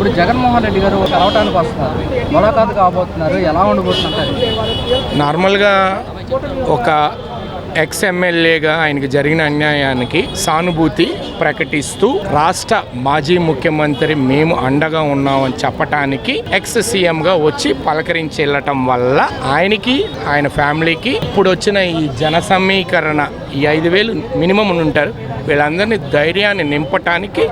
ఇప్పుడు జగన్మోహన్ రెడ్డి గారు కలవటానికి వస్తున్నారు, ములాఖాతు కాబోతున్నారు. ఎలా ఉండబోతున్నారు? నార్మల్గా ఒక ఎక్స్ ఎమ్మెల్యేగా ఆయనకి జరిగిన అన్యాయానికి సానుభూతి ప్రకటిస్తూ రాష్ట్ర మాజీ ముఖ్యమంత్రి మేము అండగా ఉన్నామని చెప్పటానికి ఎక్స్ సీఎంగా వచ్చి పలకరించి వెళ్ళటం వల్ల ఆయనకి ఆయన ఫ్యామిలీకి ఇప్పుడు వచ్చిన ఈ జన సమీకరణ ఈ 5,000 మినిమం ఉంటారు, వీళ్ళందరినీ ధైర్యాన్ని నింపటానికి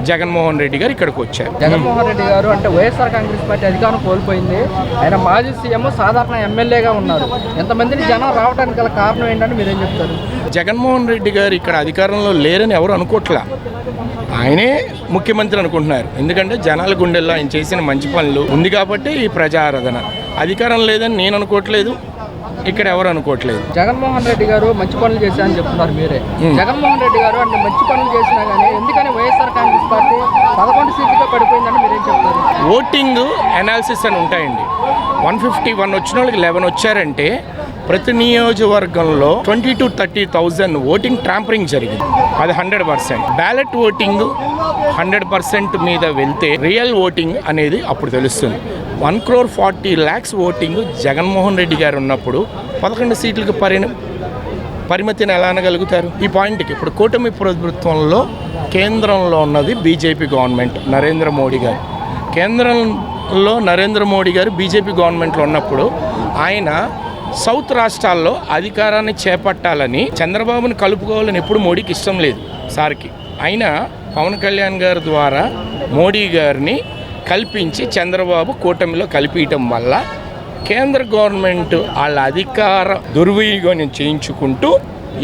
జగన్మోహన్ రెడ్డి గారు ఇక్కడికి వచ్చారు. జగన్మోహన్ రెడ్డి గారు అంటే వైఎస్ఆర్ కాంగ్రెస్ పార్టీ అధికారం కోల్పోయింది, ఆయన మాజీ సీఎం సాధారణ ఎమ్మెల్యేగా ఉన్నారు. ఎంతమందిని జనం రావడానికి గల కారణం ఏంటంటే మీరేం చెప్తారు? జగన్మోహన్ రెడ్డి గారు ఇక్కడ అధికారంలో లేరని ఎవరు అనుకోవట్లా, ఆయనే ముఖ్యమంత్రి అనుకుంటున్నారు. ఎందుకంటే జనాల గుండెల్లో ఆయన చేసిన మంచి పనులు ఉంది కాబట్టి ఈ ప్రజారాధన. అధికారం లేదని నేను అనుకోవట్లేదు, ఇక్కడ ఎవరు అనుకోవట్లేదు. జగన్మోహన్ రెడ్డి గారు మంచి పనులు చేశారని చెప్తున్నారు మీరే. జగన్మోహన్ రెడ్డి గారు అంటే మంచి పనులు చేసినా కానీ ఎందుకని వైఎస్ఆర్ కాంగ్రెస్ పార్టీ 11 సీట్లుగా పడిపోయిందని మీరేం చెప్తారు? ఓటింగ్ అనాలిసిస్ అని ఉంటాయండి. 151 వచ్చిన వాళ్ళకి 11 వచ్చారంటే ప్రతి నియోజకవర్గంలో 20,000 to 30,000 ఓటింగ్ ట్రాంపరింగ్ జరిగింది. అది 100%. బ్యాలెట్ ఓటింగ్ 100% మీద వెళ్తే రియల్ ఓటింగ్ అనేది అప్పుడు తెలుస్తుంది. 1,40,00,000 ఓటింగ్ జగన్మోహన్ రెడ్డి గారు ఉన్నప్పుడు 11 సీట్లకు పరిమితిని ఎలా అనగలుగుతారు? ఈ పాయింట్కి ఇప్పుడు కూటమి ప్రభుత్వంలో కేంద్రంలో ఉన్నది బీజేపీ గవర్నమెంట్, నరేంద్ర మోడీ గారు. కేంద్రంలో నరేంద్ర మోడీ గారు బీజేపీ గవర్నమెంట్లో ఉన్నప్పుడు ఆయన సౌత్ రాష్ట్రాల్లో అధికారాన్ని చేపట్టాలని చంద్రబాబుని కలుపుకోవాలని ఎప్పుడు మోడీకి ఇష్టం లేదు సార్కి. అయినా పవన్ కళ్యాణ్ గారి ద్వారా మోడీ గారిని కల్పించి చంద్రబాబు కూటమిలో కలిపించడం వల్ల కేంద్ర గవర్నమెంట్ వాళ్ళ అధికార దుర్వినియోగం చేయించుకుంటూ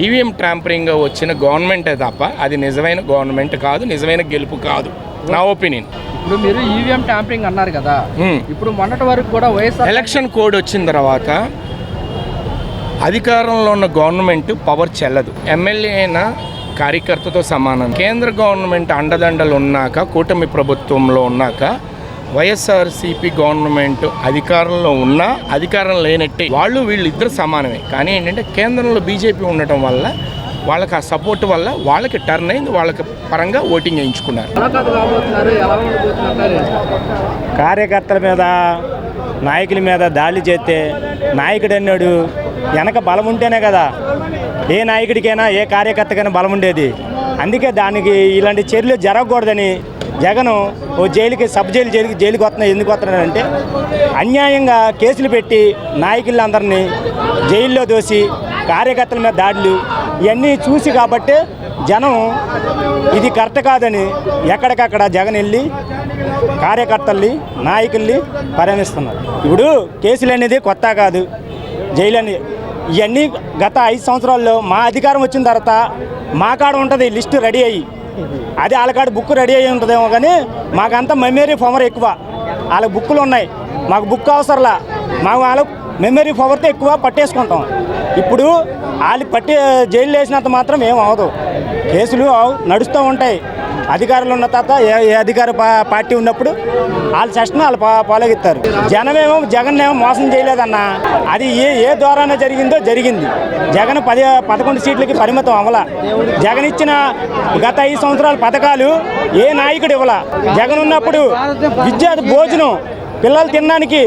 ఈవీఎం ట్యాంపరింగ్గా వచ్చిన గవర్నమెంటే తప్ప అది నిజమైన గవర్నమెంట్ కాదు, నిజమైన గెలుపు కాదు నా ఒపీనియన్. ఇప్పుడు మీరు ఈవీఎం ట్యాంపరింగ్ అన్నారు కదా, ఇప్పుడు మొన్నటి వరకు కూడా వైఎస్ఆర్ ఎలక్షన్ కోడ్ వచ్చిన తర్వాత అధికారంలో ఉన్న గవర్నమెంట్ పవర్ చెల్లదు. ఎమ్మెల్యే అయినా కార్యకర్తతో సమానం. కేంద్ర గవర్నమెంట్ అండదండలు ఉన్నాక, కూటమి ప్రభుత్వంలో ఉన్నాక వైఎస్ఆర్సీపీ గవర్నమెంట్ అధికారంలో ఉన్నా అధికారం లేనట్టే వాళ్ళు వీళ్ళిద్దరు సమానమే. కానీ ఏంటంటే కేంద్రంలో బీజేపీ ఉండటం వల్ల వాళ్ళకి ఆ సపోర్ట్ వల్ల వాళ్ళకి టర్న్ అయింది, వాళ్ళకి పరంగా ఓటింగ్ వేయించుకున్నారు. కార్యకర్తల మీద నాయకుల మీద దాడి చేస్తే నాయకుడు అన్నాడు వెనక బలం ఉంటేనే కదా ఏ నాయకుడికైనా ఏ కార్యకర్తకైనా బలం ఉండేది. అందుకే దానికి ఇలాంటి చర్యలు జరగకూడదని జగను ఓ జైలుకి వస్తున్నాయి. ఎందుకు వస్తున్నాడంటే అన్యాయంగా కేసులు పెట్టి నాయకులందరినీ జైల్లో దోసి కార్యకర్తల మీద దాడులు ఇవన్నీ చూసి కాబట్టి జనం ఇది కరెక్ట్ కాదని ఎక్కడికక్కడ జగన్ వెళ్ళి కార్యకర్తల్ని నాయకుల్ని పరిగణిస్తున్నారు. ఇప్పుడు కేసులు అనేది కొత్త కాదు, జైలు అనేది ఇవన్నీ గత 5 సంవత్సరాల్లో మా అధికారం వచ్చిన తర్వాత మా కాడ ఉంటుంది లిస్టు రెడీ అయ్యి, అది వాళ్ళ కాడ బుక్ రెడీ అయ్యి ఉంటుందేమో కానీ మాకంతా మెమరీ పవర్ ఎక్కువ. వాళ్ళకి బుక్కులు ఉన్నాయి, మాకు బుక్ అవసరంలా, మాకు వాళ్ళ మెమరీ పవర్తో ఎక్కువ పట్టేసుకుంటాం. ఇప్పుడు వాళ్ళు జైలు వేసినంత మాత్రం ఏం అవ్వదు, కేసులు నడుస్తూ ఉంటాయి. అధికారులు ఉన్న తర్వాత ఏ అధికార పార్టీ ఉన్నప్పుడు వాళ్ళ సెషన్ వాళ్ళు పాలగిస్తారు. జనమేమో జగన్ ఏమో మోసం చేయలేదన్న, అది ఏ ద్వారానే జరిగింది. జగన్ 11 సీట్లకి పరిమితం అవ్వాల. జగన్ ఇచ్చిన గత 5 సంవత్సరాల పథకాలు ఏ నాయకుడు ఇవ్వాల. జగన్ ఉన్నప్పుడు విద్యా భోజనం పిల్లలు తినడానికి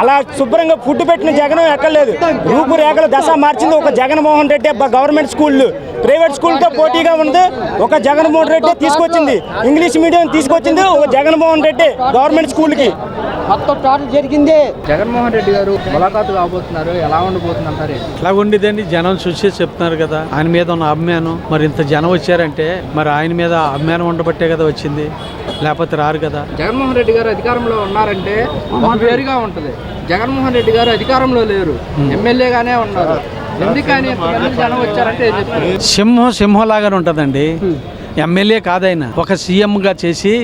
అలా శుభ్రంగా ఫుడ్ పెట్టిన జగన్ ఎక్కర్లేదు. రూపురేఖల దశ మార్చింది ఒక జగన్మోహన్ రెడ్డి. గవర్నమెంట్ స్కూళ్ళు ప్రైవేట్ స్కూల్తో పోటీగా ఉంది ఒక జగన్మోహన్ రెడ్డి తీసుకొచ్చింది. ఇంగ్లీష్ మీడియం తీసుకొచ్చింది ఒక జగన్మోహన్ రెడ్డి గవర్నమెంట్ స్కూల్కి. మొత్తం టోటల్ జరిగింది. జగన్మోహన్ రెడ్డి గారు ములాఖాతు కాబోతున్నారు, ఎలా ఉండబోతున్నారు? ఎలా ఉండిదండి, జనం చూసి చెప్తున్నారు కదా ఆయన మీద ఉన్న అభిమానం. మరి ఇంత జనం వచ్చారంటే మరి ఆయన మీద అభిమానం ఉండబట్టే కదా వచ్చింది, లేకపోతే రారు కదా. జగన్మోహన్ రెడ్డి గారు అధికారంలో ఉన్నారంటే వేరుగా ఉంటుంది. జగన్మోహన్ రెడ్డి గారు అధికారంలో లేరు, ఎమ్మెల్యేగానే ఉన్నారు. ఎందుకని జనం వచ్చారంటే సింహంలాగానే ఉంటుందండి. ఎమ్మెల్యే కాదైనా ఒక సీఎంగా చేసి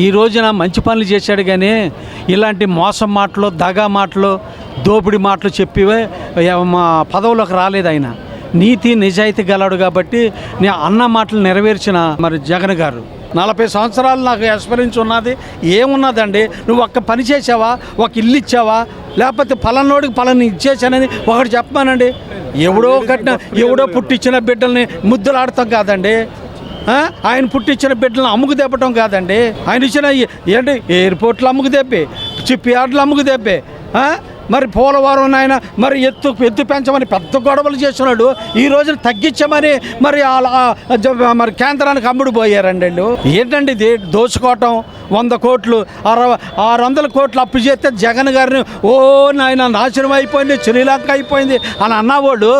ఈ రోజున మంచి పనులు చేశాడు. కానీ ఇలాంటి మోసం మాటలు, దగా మాటలు, దోపిడీ మాటలు చెప్పి మా పదవులోకి రాలేదు. ఆయన నీతి నిజాయితీ గలడు కాబట్టి నేను అన్న మాటలు నెరవేర్చిన మరి జగన్ గారు. 40 సంవత్సరాలు నాకు ఎక్స్పీరియన్స్ ఉన్నది. ఏమున్నదండి, నువ్వు ఒక్క పని చేసావా, ఒక ఇల్లు ఇచ్చావా, లేకపోతే పలానోడికి పలాని ఇచ్చేసానని ఒకటి చెప్పమానండి. ఎవడో పుట్టించిన బిడ్డల్ని ముద్దులాడతాం కాదండి. ఆయన పుట్టించిన బిడ్డలను అమ్ముకు తెప్పటం కాదండి. ఆయన ఇచ్చిన ఏంటి ఎయిర్పోర్ట్లు అమ్ముకు తెప్పి, షిప్ యార్డ్లు అమ్ముకు తెప్పి, మరి పోలవరం ఆయన మరి ఎత్తు పెంచమని పెద్ద గొడవలు చేస్తున్నాడు. ఈ రోజున తగ్గించమని మరి మరి కేంద్రానికి అమ్ముడు పోయారండి వీళ్ళు. ఏంటండి ఇది దోచుకోవటం? 100 కోట్లు 600 కోట్లు అప్పు చేస్తే జగన్ గారిని నాయన నాశనం అయిపోయింది, శ్రీలంక అయిపోయింది అని అన్నవాళ్ళు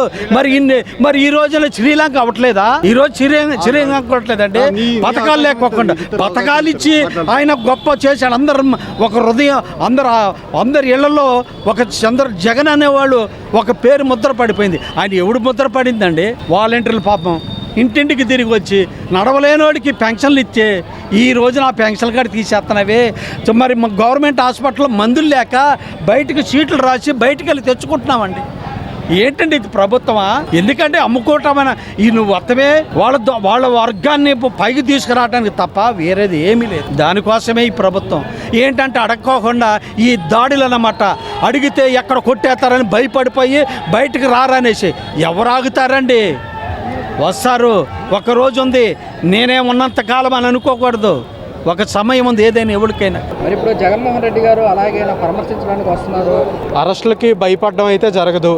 మరి ఈ రోజున శ్రీలంక అవ్వట్లేదా? ఈ రోజు శ్రీలంక అవ్వట్లేదండి. పథకాలు లేకోకుండా పథకాలు ఇచ్చి ఆయన గొప్ప చేశాడు. అందరు ఒక హృదయం అందరి ఇళ్లలో ఒక జగన్ అనేవాళ్ళు ఒక పేరు ముద్ర పడిపోయింది. ఆయన ఎవడు ముద్ర పడిందండి? వాలంటీర్లు పాపం ఇంటింటికి తిరిగి వచ్చి నడవలేనోడికి పెన్షన్లు ఇచ్చే ఈ రోజున ఆ పెన్షన్ కార్డు తీసేస్తున్నావే. మరి గవర్నమెంట్ హాస్పిటల్లో మందులు లేక బయటకు సీట్లు రాసి బయటికి వెళ్ళి తెచ్చుకుంటున్నామండి. ఏంటండి ఇది ప్రభుత్వమా? ఎందుకంటే అమ్ముకోవటమైన ఈ నువ్వు అర్థమే వాళ్ళ వర్గాన్ని పైకి తీసుకురావడానికి తప్ప వేరేది ఏమీ లేదు. దానికోసమే ఈ ప్రభుత్వం. ఏంటంటే అడక్కోకుండా ఈ దాడులు అన్నమాట. అడిగితే ఎక్కడ కొట్టేస్తారని భయపడిపోయి బయటకు రారనేసి ఎవరు ఆగుతారండి? వస్తారు. ఒక రోజు ఉంది, నేనే ఉన్నంత కాలం అని అనుకోకూడదు. ఒక సమయం ఉంది ఏదైనా ఎవరికైనా. మరి ఇప్పుడు జగన్మోహన్ రెడ్డి గారు అలాగే పరామర్శించడానికి వస్తున్నారు. అరెస్టులకి భయపడడం అయితే జరగదు.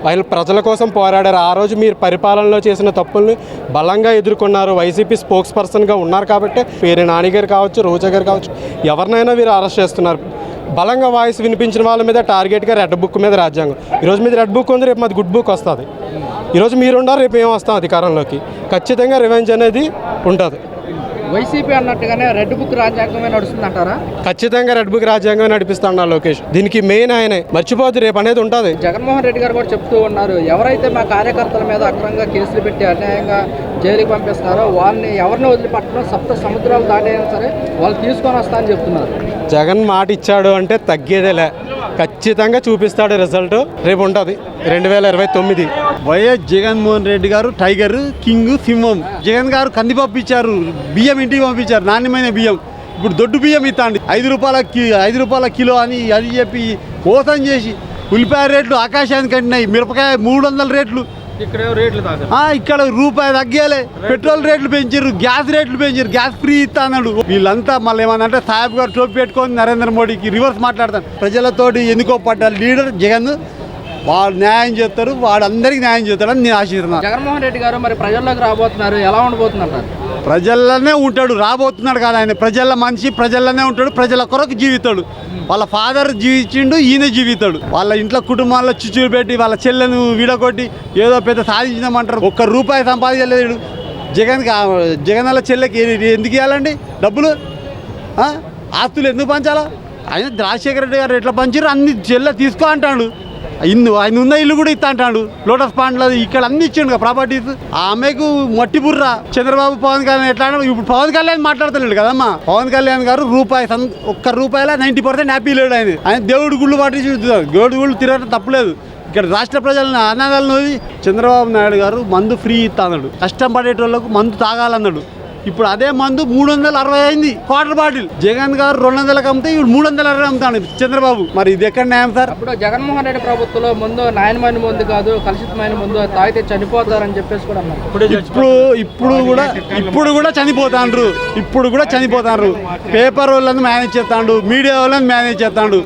వాళ్ళు ప్రజల కోసం పోరాడారు. ఆ రోజు మీరు పరిపాలనలో చేసిన తప్పుల్ని బలంగా ఎదుర్కొన్నారు. వైసీపీ స్పోక్స్ పర్సన్గా ఉన్నారు కాబట్టి పేరు నాని గారు కావచ్చు, రోజా గారు కావచ్చు, ఎవరినైనా వీరు అరెస్ట్ చేస్తున్నారు. బలంగా వాయిస్ వినిపించిన వాళ్ళ మీద టార్గెట్గా రెడ్ బుక్ మీద రాజ్యాంగం. ఈరోజు మీద రెడ్ బుక్ ఉంది, రేపు మాది గుడ్ బుక్ వస్తుంది. ఈరోజు మీరున్నారు, రేపు ఏం వస్తాం అధికారంలోకి. ఖచ్చితంగా రివెంజ్ అనేది ఉంటుంది. వైసీపీ అన్నట్టుగానే రెడ్ బుక్ రాజ్యాంగమే నడుస్తుంది అంటారా? ఖచ్చితంగా రెడ్ బుక్ రాజ్యాంగమే నడిపిస్తాడు లోకేష్. దీనికి మెయిన్ ఆయనే. మర్చిపోద్దు, రేపు అనేది ఉంటుంది. జగన్మోహన్ రెడ్డి గారు కూడా చెప్తూ ఉన్నారు, ఎవరైతే మా కార్యకర్తల మీద అక్రమంగా కేసులు పెట్టి అన్యాయంగా జైలుకి పంపిస్తున్నారో వాళ్ళని ఎవరిని వదిలిపట్టడం, 7 సముద్రాలు దాటైనా సరే వాళ్ళు తీసుకొని వస్తా అని చెప్తున్నారు. జగన్ మాట ఇచ్చాడు అంటే తగ్గేదేలే. ఖచ్చితంగా చూపిస్తాడు రిజల్ట్. రేపు ఉంటుంది 2029. వైఎస్ జగన్మోహన్ రెడ్డి గారు టైగర్, కింగ్, సింహం. జగన్ గారు కందిపప్పు ఇచ్చారు, బియ్యం ఇంటికి పంపించారు, నాణ్యమైన బియ్యం. ఇప్పుడు దొడ్డు బియ్యం ఇస్తాండి 5 రూపాయల కిలో అని అది చెప్పి మోసం చేసి ఉల్లిపాయ రేట్లు ఆకాశానికి అంటున్నాయి. మిరపకాయ 300 రేట్లు. ఇక్కడ రూపాయి తగ్గలే. పెట్రోల్ రేట్లు పెంచారు, గ్యాస్ రేట్లు పెంచారు, గ్యాస్ ఫ్రీ ఇస్తా అన్నాడు. వీళ్ళంతా మళ్ళీ ఏమన్నా అంటే సాహెబ్ గారు టోపీ పెట్టుకొని నరేంద్ర మోడీకి రివర్స్ మాట్లాడతాను. ప్రజలతోటి ఎన్నుకోబడ్డ లీడర్ జగన్. వాడు న్యాయం చేస్తారు, వాడు అందరికి న్యాయం చేస్తాడని నేను ఆశిస్తున్నాను. జగన్మోహన్ రెడ్డి గారు మరి ప్రజల్లోకి రాబోతున్నారు, ఎలా ఉండబోతున్నారు? ప్రజల్లోనే ఉంటాడు, రాబోతున్నాడు కదా ఆయన. ప్రజల మనిషి, ప్రజల్లోనే ఉంటాడు, ప్రజల కొరకు జీవితాడు. వాళ్ళ ఫాదర్ జీవించిండు, ఈయన జీవితాడు. వాళ్ళ ఇంట్లో కుటుంబాల్లో చిచ్చులు పెట్టి వాళ్ళ చెల్లెను వీడగొట్టి ఏదో పెద్ద సాధించినామంటారు. 1 రూపాయి సంపాదించలేడు. జగన్ వాళ్ళ చెల్లెకి ఎందుకు ఇవ్వాలండి డబ్బులు? ఆస్తులు ఎందుకు పంచాలా? ఆయన రాజశేఖర రెడ్డి గారు ఎట్లా పంచారు అన్ని చెల్లె తీసుకో అంటాడు. ఆయన ఉన్న ఇల్లు కూడా ఇస్తా అంటాడు. లోటస్ పాండ్లో ఇక్కడ అన్ని ఇచ్చిండు ప్రాపర్టీస్. ఆమెకు మట్టి బుర్ర. చంద్రబాబు పవన్ కళ్యాణ్ ఎట్లా ఇప్పుడు పవన్ కళ్యాణ్ మాట్లాడతలేడు కదమ్మా. పవన్ కళ్యాణ్ గారు 1 రూపాయల 90% హ్యాపీ లేడు. ఆయన దేవుడి గుళ్ళు పాటి చూస్తున్నారు. దేవుడి గుళ్ళు తిరగడం తప్పలేదు. ఇక్కడ రాష్ట్ర ప్రజలను అనాథాలను చంద్రబాబు నాయుడు గారు మందు ఫ్రీ ఇస్తా అన్నాడు. కష్టం పడేటోళ్లకు మందు తాగాలన్నాడు. ఇప్పుడు అదే మందు 360 అయింది క్వార్టర్ బాటిల్. జగన్ గారు 200కి అమ్మితే ఇప్పుడు 360 అమ్ముతాడు చంద్రబాబు. మరి ఇది ఎక్కడ న్యాయం సార్? ఇప్పుడు జగన్మోహన్ రెడ్డి ప్రభుత్వంలో ముందు నాయనమైన ముందు కాదు, కలుషితమైన ముందు తాగితే చనిపోతారని చెప్పేసి కూడా అన్నారు. ఇప్పుడు కూడా చనిపోతాండ్రు. పేపర్ వాళ్ళని మేనేజ్ చేస్తాడు, మీడియా వాళ్ళని మేనేజ్ చేస్తాడు.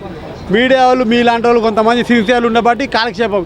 మీడియా వాళ్ళు మీలాంటి వాళ్ళు కొంతమంది సిన్సియర్లు ఉండబట్టి కాలక్షేపం.